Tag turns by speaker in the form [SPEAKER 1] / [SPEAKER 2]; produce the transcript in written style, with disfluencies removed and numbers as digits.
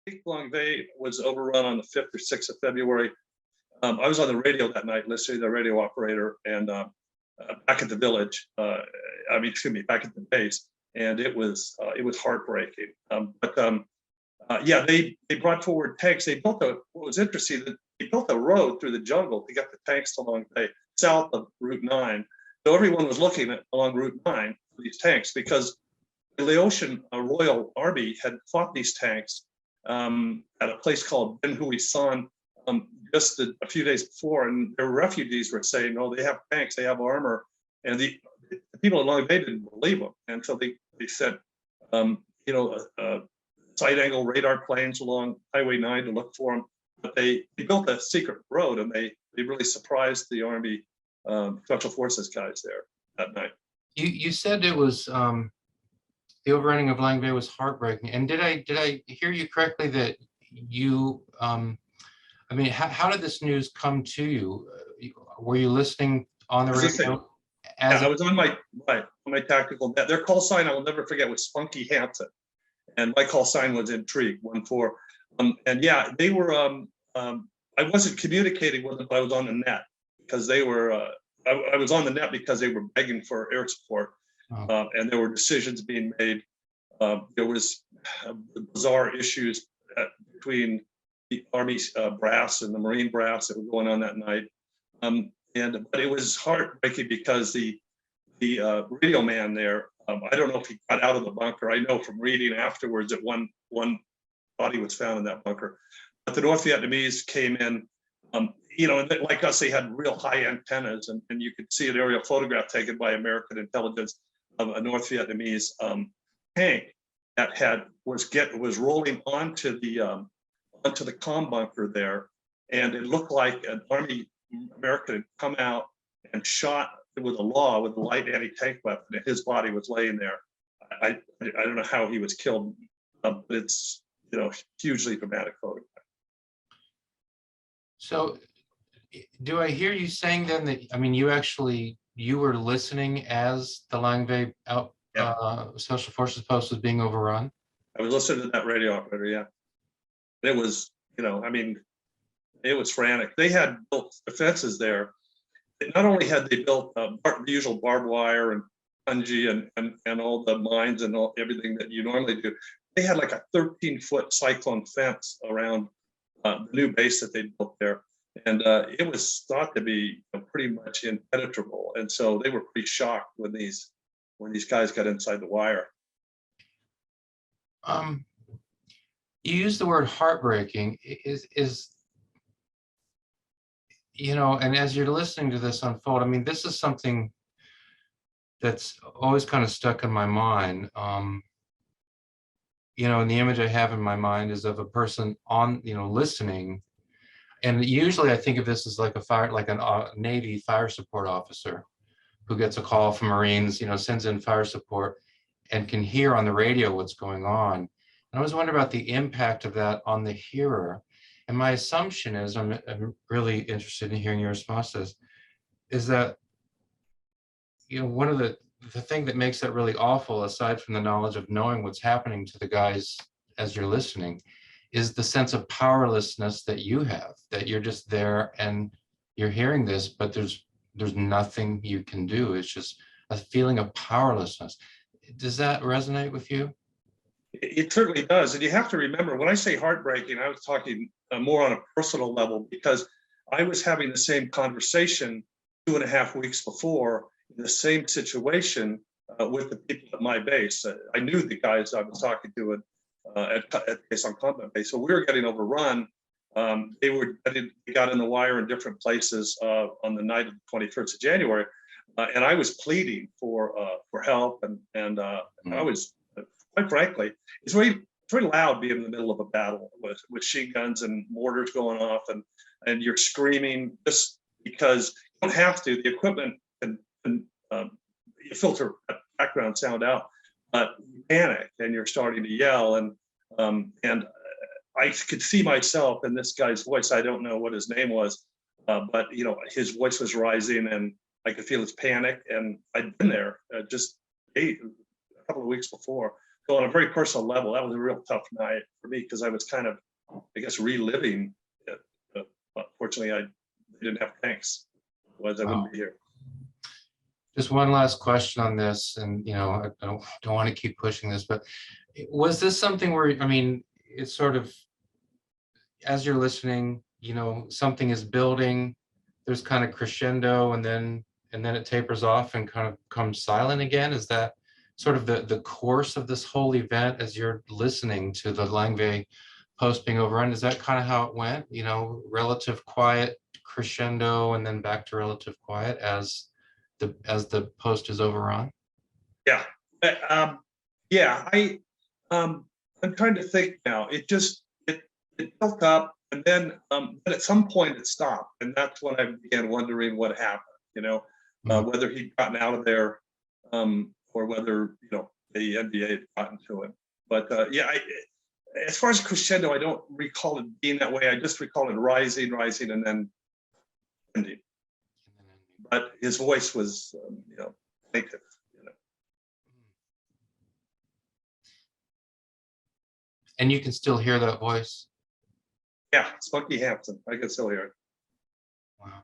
[SPEAKER 1] think Langvay was overrun on the 5th or 6th of February. I was on the radio that night listening to the radio operator, and back at the village, back at the base, and it was heartbreaking. Yeah, they brought forward tanks. What was interesting, that they built a road through the jungle to get the tanks to Langvay, south of Route 9. So everyone was looking along Route 9 for these tanks, because the Laotian Royal Army had fought these tanks at a place called Ben Hui San just a few days before, and their refugees were saying, "No, they have tanks, they have armor," and the people in Langvay didn't believe them, and so they said, side angle radar planes along Highway 9 to look for them. But they built a secret road, and they really surprised the Army Special Forces guys there that night.
[SPEAKER 2] You said it was the overrunning of Langvay was heartbreaking, and did I hear you correctly that you how did this news come to you? Were you listening on the radio?
[SPEAKER 1] I was on my tactical net. Their call sign, I will never forget, was Spunky Hansen, and my call sign was Intrigue 14. And yeah, they were. I wasn't communicating with them, but I was on the net because they were. I was on the net because they were begging for air support, and there were decisions being made. There was bizarre issues between the Army brass and the Marine brass that were going on that night. But it was heartbreaking because the radio man there, I don't know if he got out of the bunker. I know from reading afterwards that one body was found in that bunker. But the North Vietnamese came in, and like us, they had real high antennas, and you could see an aerial photograph taken by American intelligence of a North Vietnamese tank that was rolling onto the comm bunker there, and it looked like an Army American had come out and shot with a light anti-tank weapon, and his body was laying there. I don't know how he was killed, but it's hugely dramatic photograph.
[SPEAKER 2] So, do I hear you saying then that you were listening as the Langvay Special Forces post was being overrun?
[SPEAKER 1] I was listening to that radio operator. Yeah, it was it was frantic. They had built defenses there. Not only had they built the usual barbed wire and punji and all the mines and everything that you normally do, they had like a 13-foot cyclone fence around the new base that they built there, and it was thought to be pretty much impenetrable. And so they were pretty shocked when these guys got inside the wire.
[SPEAKER 2] You used the word heartbreaking. And as you're listening to this unfold, this is something that's always kind of stuck in my mind. And the image I have in my mind is of a person listening. And usually I think of this as like a Navy fire support officer who gets a call from Marines, sends in fire support and can hear on the radio what's going on. And I was wondering about the impact of that on the hearer. And my assumption is, I'm really interested in hearing your response to this, is that, one of the thing that makes that really awful, aside from the knowledge of knowing what's happening to the guys as you're listening, is the sense of powerlessness that you have, that you're just there and you're hearing this, but there's nothing you can do. It's just a feeling of powerlessness. Does that resonate with you?
[SPEAKER 1] It certainly does. And you have to remember, when I say heartbreaking, I was talking more on a personal level, because I was having the same conversation 2.5 weeks before in the same situation with the people at my base. I knew the guys I was talking to at base on combat base. So we were getting overrun. They got in the wire in different places on the night of the 21st of January. And I was pleading for help. And I was, quite frankly, it's very loud being in the middle of a battle with machine guns and mortars going off, and you're screaming just because you don't have to. The equipment can filter background sound out, but you panic and you're starting to yell, and I could see myself in this guy's voice. I don't know what his name was, but his voice was rising, and I could feel his panic. And I'd been there just a couple of weeks before. So on a very personal level, that was a real tough night for me because I was kind of, I guess, reliving it. But fortunately, I didn't have tanks, otherwise I wouldn't be here.
[SPEAKER 2] Just one last question on this, and I don't want to keep pushing this, but was this something where, I mean, it's sort of, as you're listening, something is building, there's kind of crescendo, and then it tapers off and kind of comes silent again? Is that sort of the course of this whole event as you're listening to the Langvey post being overrun? Is that kind of how it went? Relative quiet, crescendo, and then back to relative quiet as the post is overrun?
[SPEAKER 1] Yeah. Yeah. I'm trying to think now. It built up, and then at some point it stopped, and that's when I began wondering what happened. Whether he'd gotten out of there, or whether the NBA had gotten to him. But yeah, as far as crescendo, I don't recall it being that way. I just recall it rising, and then ending. But his voice was, plaintive.
[SPEAKER 2] And you can still hear that voice?
[SPEAKER 1] Yeah, Spunky Hampton. I can still hear it.
[SPEAKER 2] Wow.